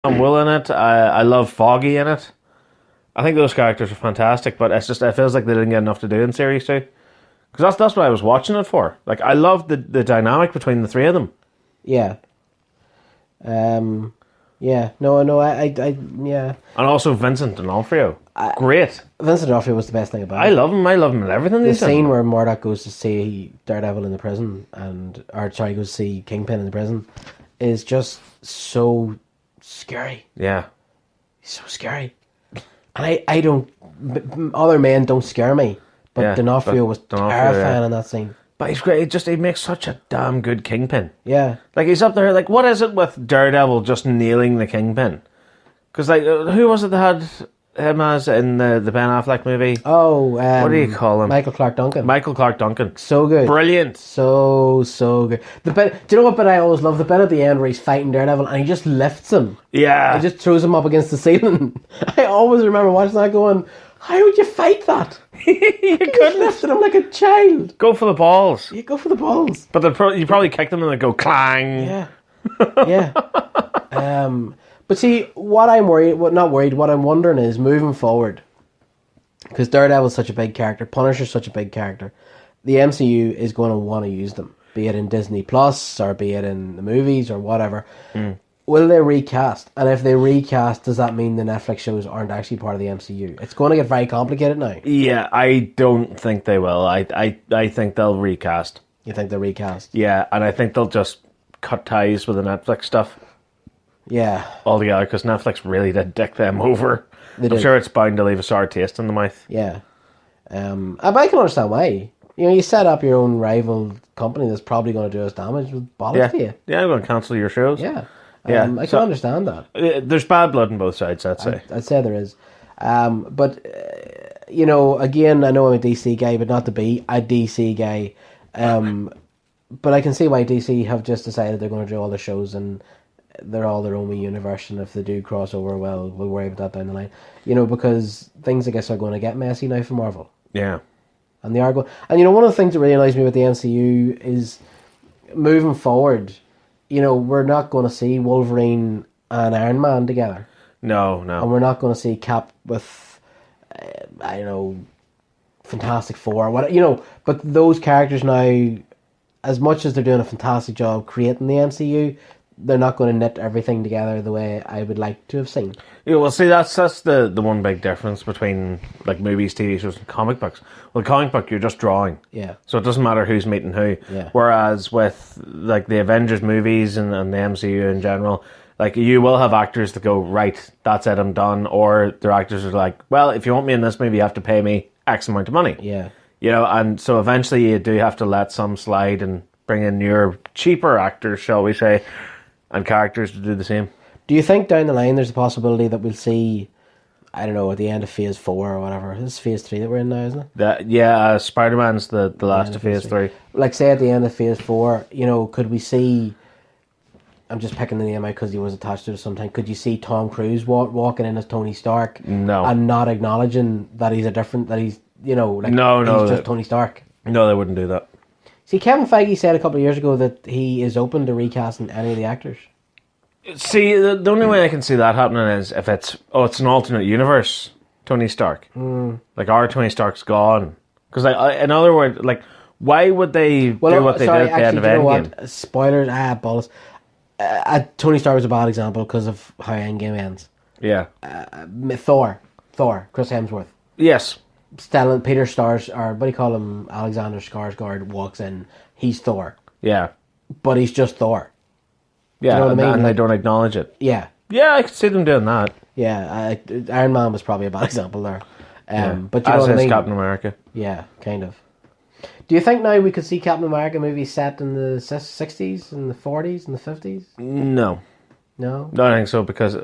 I'm Will in it. I love Foggy in it. I think those characters are fantastic, but it feels like they didn't get enough to do in series 2. Because that's what I was watching it for. Like, I love the dynamic between the three of them. Yeah. Yeah. No, yeah. And also Vincent D'Onofrio. Great. Vincent D'Onofrio was the best thing about it. I love him. I love him in everything The he's scene in. where Murdoch goes to see Daredevil in the prison, goes to see Kingpin in the prison, is just so scary. Yeah. He's so scary. And I don't... Other men don't scare me, but Yeah, D'Onofrio was terrifying yeah. in that scene. But he's great. He makes such a damn good Kingpin. Yeah. Like, he's up there, like, what is it with Daredevil just nailing the Kingpin? Because, like, who was it that had him as in the Ben Affleck movie? Oh, what do you call him? Michael Clark Duncan. Michael Clark Duncan. So good. Brilliant. So good. The bit, do you know what bit I always love? The bit at the end where he's fighting Daredevil and he just lifts him. Yeah. He just throws him up against the ceiling. I always remember watching that going, how would you fight that? You couldn't. Lifted him like a child. Go for the balls. You go for the balls. But you probably kick them and they go clang. Yeah. Yeah. But see, what I'm wondering is moving forward, because Daredevil's such a big character, Punisher's such a big character, the MCU is going to want to use them, be it in Disney Plus or be it in the movies or whatever. Will they recast? And if they recast, does that mean the Netflix shows aren't actually part of the MCU? It's going to get very complicated now. Yeah, I don't think they will. I think they'll recast. You think they'll recast? Yeah, and I think they'll just cut ties with the Netflix stuff Yeah. altogether, because Netflix really did dick them over. They I'm did. sure it's bound to leave a sour taste in the mouth. Yeah. But I can understand why. You know, you set up your own rival company that's probably going to do us damage with bollocks Yeah, to you. yeah, I'm going to cancel your shows. Yeah. Yeah, I can understand that. There's bad blood on both sides, I'd say. I'd say there is. But, you know, again, I know I'm a DC guy, but not to be a DC guy. But I can see why DC have just decided they're going to do all the shows and they're all their own wee universe, and if they do crossover, well, we'll worry about that down the line. You know, because things, I guess, are going to get messy now for Marvel. Yeah. And they are going... And, you know, one of the things that really annoys me with the MCU is moving forward, you know, we're not going to see Wolverine and Iron Man together. No. And we're not going to see Cap with, I don't know, Fantastic Four, what, you know, but those characters now, as much as they're doing a fantastic job creating the MCU, they're not going to knit everything together the way I would like to have seen. Yeah, well, see, that's the one big difference between, like, movies, TV shows, and comic books. Well, comic book, you're just drawing. Yeah. So it doesn't matter who's meeting who. Yeah. Whereas with, like, the Avengers movies and the MCU in general, like, you will have actors that go, right, that's it, I'm done. Or their actors are like, well, if you want me in this movie, you have to pay me X amount of money. Yeah. You know, and so eventually you do have to let some slide and bring in your cheaper actors, shall we say, and characters to do the same. Do you think down the line there's a possibility that we'll see, I don't know, at the end of Phase 4 or whatever, this is Phase 3 that we're in now, isn't it? Spider-Man's the last of Phase 3. Like, say at the end of Phase 4, you know, could we see, I'm just picking the name out because he was attached to it sometime, could you see Tom Cruise walking in as Tony Stark? No. And not acknowledging that he's you know, like, he's just Tony Stark? No, they wouldn't do that. See, Kevin Feige said a couple of years ago that he is open to recasting any of the actors. See, the only way I can see that happening is if it's an alternate universe Tony Stark. Like, our Tony Stark's gone. Because, like, in other words, like, why would they do what they did at the end of Endgame? Spoilers, balls. Tony Stark was a bad example because of how Endgame ends. Yeah. Thor, Chris Hemsworth. Yes. Peter Stars, or what do you call him? Alexander Skarsgård walks in. He's Thor. Yeah. But he's just Thor. Yeah, you know what I mean? And they don't acknowledge it. Yeah. Yeah, I could see them doing that. Yeah, Iron Man was probably a bad example there. But you know as what I is mean? Captain America. Yeah, kind of. Do you think now we could see Captain America movies set in the 60s, in the 40s, in the 50s? No. No? I don't think so, because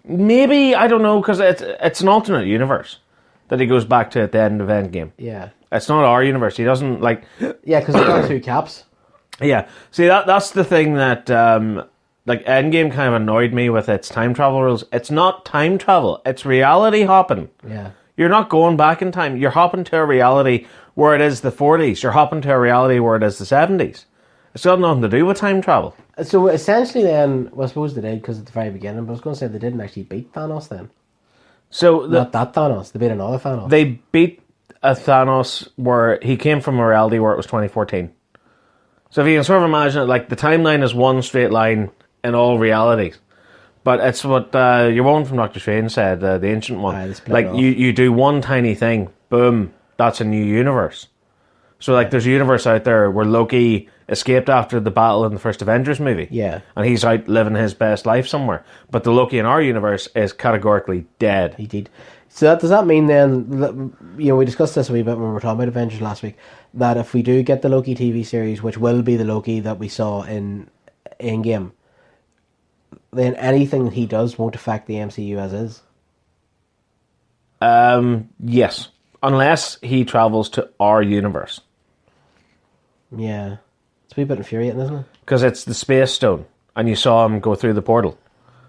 maybe, I don't know, because it's an alternate universe that he goes back to at the end of Endgame. Yeah. It's not our universe. He doesn't, like... Yeah, because they've got two caps. Yeah. See, that's the thing that, like, Endgame kind of annoyed me with its time travel rules. It's not time travel. It's reality hopping. Yeah. You're not going back in time. You're hopping to a reality where it is the 40s. You're hopping to a reality where it is the 70s. It's got nothing to do with time travel. So essentially then, well, I suppose they did because at the very beginning, but I was going to say they didn't actually beat Thanos then. So Not that Thanos, they beat another Thanos. they beat a Thanos where he came from a reality where it was 2014. So if you can sort of imagine it, like the timeline is one straight line in all realities. But it's what your one from Doctor Strange said, the ancient one. Like you do one tiny thing, boom, that's a new universe. So like there's a universe out there where Loki escaped after the battle in the first Avengers movie. Yeah. And he's out living his best life somewhere. But the Loki in our universe is categorically dead. He did. So does that mean then, that, we discussed this a wee bit when we were talking about Avengers last week, that if we do get the Loki TV series, which will be the Loki that we saw in Endgame, then anything that he does won't affect the MCU as is? Yes. Unless he travels to our universe. Yeah. It's a wee bit infuriating, isn't it? Because it's the Space Stone, and you saw him go through the portal.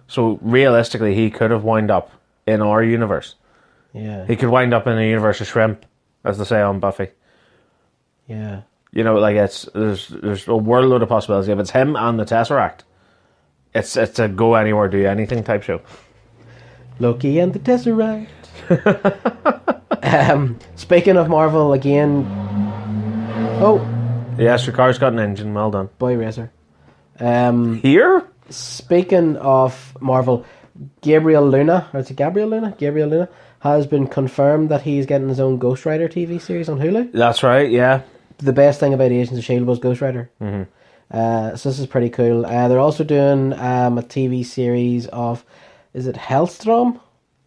So realistically, he could have wound up in our universe. Yeah. He could wind up in a universe of shrimp, as they say on Buffy. Yeah. Like there's a world of possibilities. If it's him and the Tesseract, it's a go anywhere, do anything type show. Loki and the Tesseract. Speaking of Marvel again. Oh. Yes, your car's got an engine. Well done. Boy Racer. Here? Speaking of Marvel, Gabriel Luna has been confirmed that he's getting his own Ghost Rider TV series on Hulu. That's right, yeah. The best thing about Agents of S.H.I.E.L.D. was Ghost Rider. Mm-hmm. So this is pretty cool. They're also doing a TV series of, is it Hellstrom?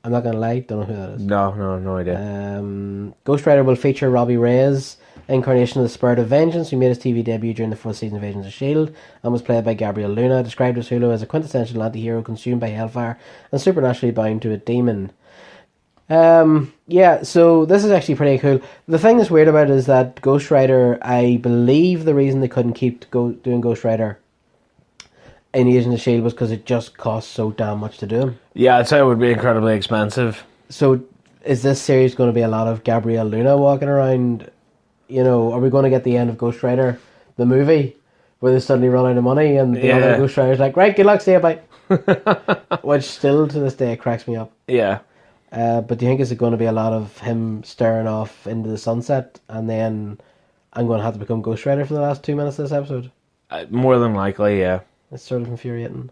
I'm not going to lie, don't know who that is. No idea. Ghost Rider will feature Robbie Reyes, incarnation of the Spirit of Vengeance, who made his TV debut during the fourth season of Agents of S.H.I.E.L.D. and was played by Gabriel Luna, described as Hulu as a quintessential anti-hero consumed by hellfire and supernaturally bound to a demon. So this is actually pretty cool. The thing that's weird about it is that Ghost Rider, I believe the reason they couldn't keep doing Ghost Rider in Agents of S.H.I.E.L.D. was because it just costs so damn much to do them. Yeah, I'd say it would be incredibly expensive. So is this series going to be a lot of Gabriel Luna walking around? Are we going to get the end of Ghost Rider, the movie, where they suddenly run out of money and the other Ghost Rider's like, right, good luck, see you, bye. Which still to this day cracks me up. Yeah. But do you think is it going to be a lot of him staring off into the sunset and then I'm going to have to become Ghost Rider for the last 2 minutes of this episode? More than likely, yeah. It's sort of infuriating.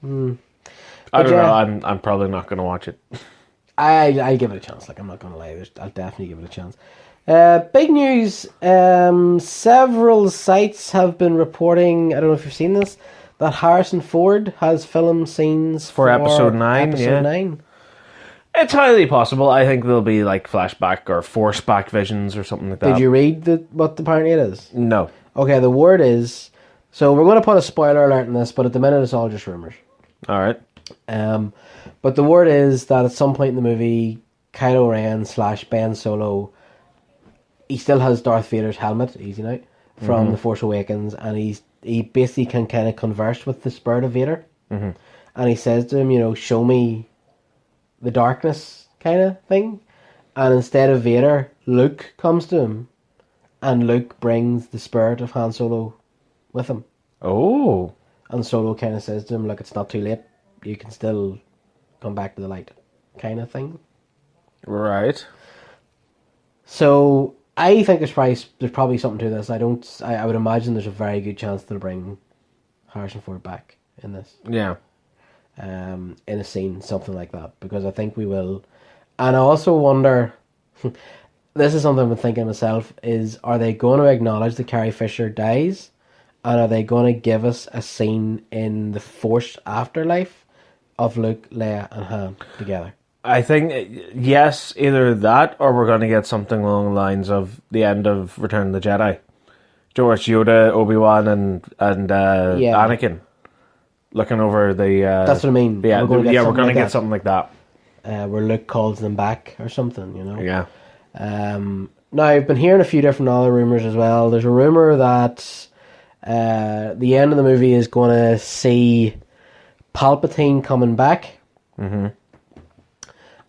I don't know. I'm probably not going to watch it. I give it a chance. Like, I'm not going to lie. I'll definitely give it a chance. Big news. Several sites have been reporting, I don't know if you've seen this, that Harrison Ford has film scenes for episode 9. Episode 9. It's highly possible. I think there'll be like flashback or force back visions or something like that. Did you read what apparently it is? No. Okay, the word is... So we're going to put a spoiler alert in this, but at the minute it's all just rumours. Alright. But the word is that at some point in the movie, Kylo Ren / Ben Solo, he still has Darth Vader's helmet, easy now, from The Force Awakens, and he basically can kind of converse with the spirit of Vader. Mm-hmm. And he says to him, show me the darkness kind of thing. And instead of Vader, Luke comes to him. And Luke brings the spirit of Han Solo with him. Oh. And Solo kind of says to him, look, it's not too late. You can still come back to the light kind of thing. Right. So I think there's probably something to this. I would imagine there's a very good chance they'll bring Harrison Ford back in this. Yeah. In a scene, something like that. Because I think we will. And I also wonder, this is something I've been thinking myself, is are they going to acknowledge that Carrie Fisher dies? And are they going to give us a scene in the Force afterlife of Luke, Leia and Han together? I think, yes, either that or we're going to get something along the lines of the end of Return of the Jedi. George, Yoda, Obi-Wan and Anakin looking over the... That's what I mean. Yeah, we're going to get something like that. Where Luke calls them back or something, Yeah. Now, I've been hearing a few different other rumours as well. There's a rumour that the end of the movie is going to see Palpatine coming back. Mm-hmm.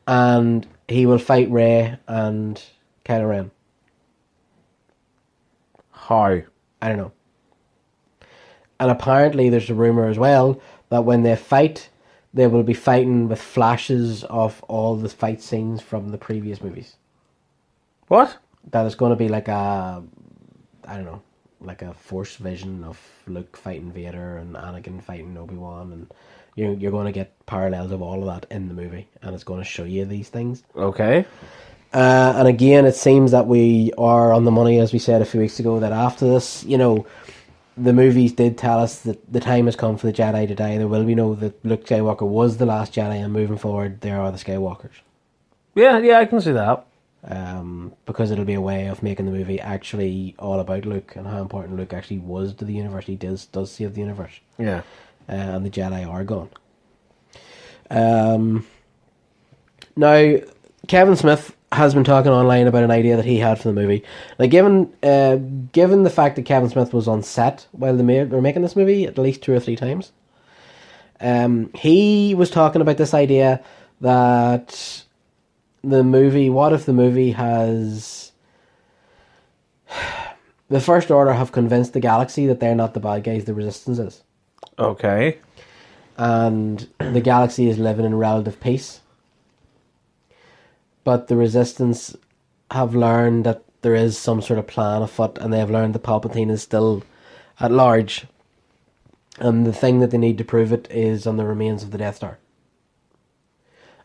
And he will fight Rey and Kylo Ren. How? I don't know. And apparently there's a rumour as well that when they fight, they will be fighting with flashes of all the fight scenes from the previous movies. What? That it's going to be like a, I don't know, like a force vision of Luke fighting Vader and Anakin fighting Obi-Wan, and you're going to get parallels of all of that in the movie, and it's going to show you these things. Okay. And again, it seems that we are on the money, as we said a few weeks ago, that after this, the movies did tell us that the time has come for the Jedi to die. There will be no that Luke Skywalker was the last Jedi, and moving forward, there are the Skywalkers. Yeah, I can see that. Because it'll be a way of making the movie actually all about Luke and how important Luke actually was to the universe. He does save the universe. Yeah. And the Jedi are gone. Now, Kevin Smith has been talking online about an idea that he had for the movie. Now, given the fact that Kevin Smith was on set while they were making this movie at least 2 or 3 times, he was talking about this idea that what if the movie has the First Order have convinced the galaxy that they're not the bad guys, the Resistance is. Okay. And the galaxy is living in relative peace. But the Resistance have learned that there is some sort of plan afoot, and they have learned that Palpatine is still at large. And the thing that they need to prove it is on the remains of the Death Star.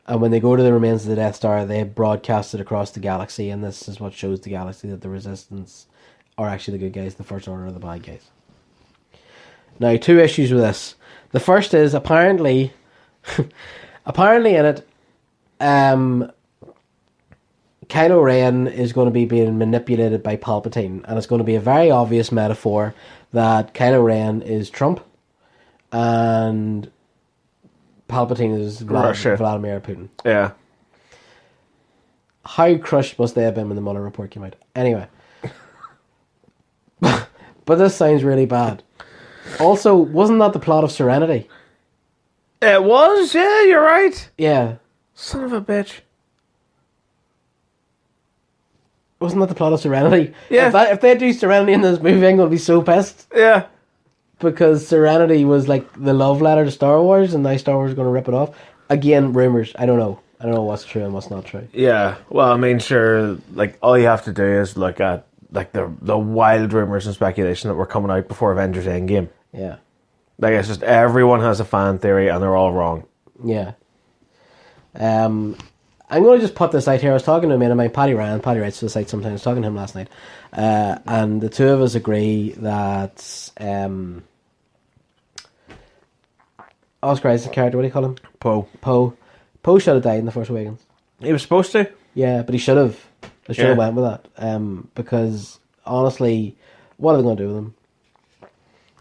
And when they go to the remains of the Death Star, they broadcast it across the galaxy, and this is what shows the galaxy that the Resistance are actually the good guys, the First Order are the bad guys. Now, 2 issues with this. The first is, apparently in it, Kylo Ren is going to be being manipulated by Palpatine, and it's going to be a very obvious metaphor that Kylo Ren is Trump, and Palpatine is Vladimir Putin. Yeah. How crushed must they have been when the Mueller report came out? Anyway. But this sounds really bad. Also, wasn't that the plot of Serenity? It was, yeah, you're right. Yeah. Son of a bitch. Wasn't that the plot of Serenity? Yeah. If they do Serenity in this movie, I'm going to be so pissed. Yeah. Because Serenity was like the love letter to Star Wars, and now Star Wars is going to rip it off. Again, rumours. I don't know. I don't know what's true and what's not true. Yeah. Well, I mean, sure, like, all you have to do is look at, like, the wild rumours and speculation that were coming out before Avengers Endgame. Yeah. Like, it's just everyone has a fan theory, and they're all wrong. Yeah. I'm going to just put this out here. I was talking to a mate of mine, Paddy Ryan. Paddy writes for the site sometimes. I was talking to him last night. And the two of us agree that... Oscar Isaac's character, what do you call him? Poe should have died in The Force Awakens. He was supposed to. Yeah, but he should have. They should have went with that. Because, honestly, what are they going to do with him?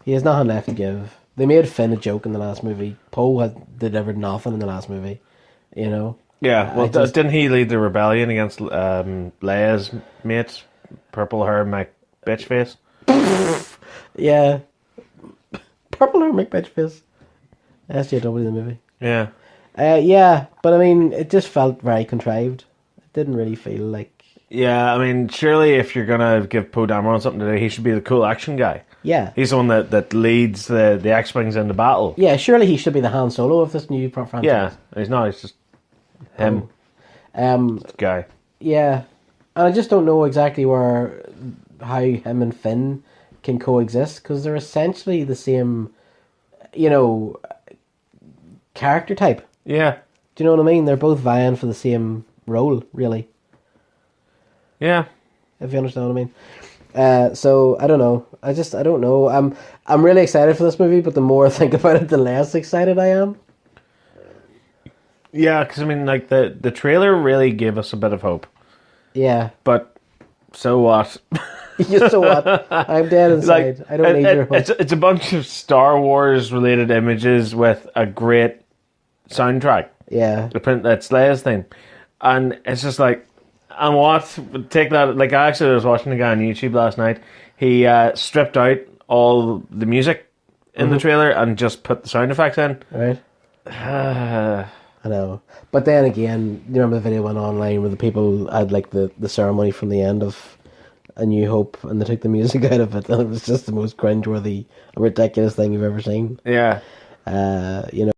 He has nothing left to give. They made Finn a joke in the last movie. Poe had delivered nothing in the last movie. You know? Yeah, well, didn't he lead the rebellion against Leia's mate, purple hair, Mike Bitchface? Yeah. Purple hair, Mike Bitchface. SJW, the movie. Yeah. Yeah, but I mean, it just felt very contrived. It didn't really feel like... Yeah, I mean, surely if you're going to give Poe Dameron something to do, he should be the cool action guy. Yeah. He's the one that leads the X-Wings into battle. Yeah, surely he should be the Han Solo of this new franchise. Yeah, he's not, he's just him. Guy. Yeah, and I just don't know exactly how him and Finn can coexist, because they're essentially the same, character type. Yeah. Do you know what I mean? They're both vying for the same role, really. Yeah. If you understand what I mean. So I don't know. I don't know. I'm really excited for this movie, but the more I think about it, the less excited I am. Yeah, because I mean, like the trailer really gave us a bit of hope. Yeah. But so what? So what? I'm dead inside. I don't need your hope. It's a bunch of Star Wars related images with a great soundtrack. Yeah. That's Leia's thing, and it's just like. And what? Take that. Like, I actually was watching a guy on YouTube last night. He stripped out all the music in the trailer and just put the sound effects in. Right. I know. But then again, you remember the video went online where the people had, like, the ceremony from the end of A New Hope, and they took the music out of it, and it was just the most cringeworthy, ridiculous thing you've ever seen. Yeah. You know.